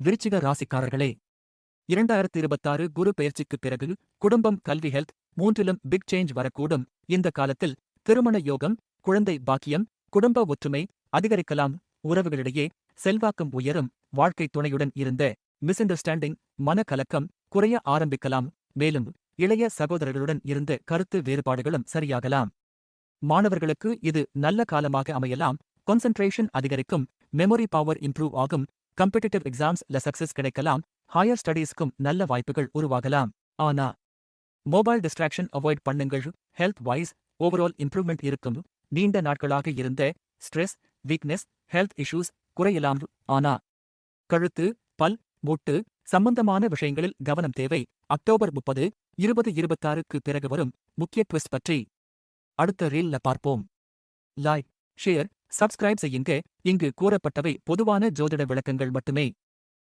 விருச்சிக ராசிக்காரர்களே 2026 குரு பெயர்ச்சிக்குப் பிறகு குடும்பம் கல்வி ஹெல்த் மூன்றிலும் பிக் சேஞ்ச் வரக்கூடும். இந்த காலத்தில் திருமண யோகம், குழந்தை பாக்கியம், குடும்ப ஒற்றுமை அதிகரிக்கலாம். உறவுகளிடையே செல்வாக்கும் உயரும். வாழ்க்கை துணையுடன் இருந்த மிஸ் அண்டர்ஸ்டாண்டிங், மனக்கலக்கம் குறைய ஆரம்பிக்கலாம். மேலும் இளைய சகோதரர்களுடன் இருந்த கருத்து வேறுபாடுகளும் சரியாகலாம். மாணவர்களுக்கு இது நல்ல காலமாக அமையலாம். கான்சென்ட்ரேஷன் அதிகரிக்கும். மெமரி பவர் இம்ப்ரூவ் ஆகும். கம்பெடிட்டிவ் எக்ஸாம்ஸ்ல சக்சஸ் கிடைக்கலாம். ஹையர் ஸ்டடீஸ்க்கும் நல்ல வாய்ப்புகள் உருவாகலாம். ஆனா மொபைல் டிஸ்ட்ராக்ஷன் அவாய்ட் பண்ணுங்கள். ஹெல்த் வைஸ் ஓவரால் இம்ப்ரூவ்மெண்ட் இருக்கும். நீண்ட நாட்களாக இருந்த ஸ்ட்ரெஸ், வீக்னஸ், ஹெல்த் இஷ்யூஸ் குறையலாம். ஆனா கழுத்து, பல், மூட்டு சம்பந்தமான விஷயங்களில் கவனம் தேவை. அக்டோபர் 30, 2026க்கு பிறகு வரும் முக்கிய ட்விஸ்ட் பற்றி அடுத்த ரீல்ல பார்ப்போம். லைக், ஷேர், சப்ஸ்கிரைப் செய்யுங்க. இங்கு கூறப்பட்டவை பொதுவான ஜோதிட விளக்கங்கள் மட்டுமே.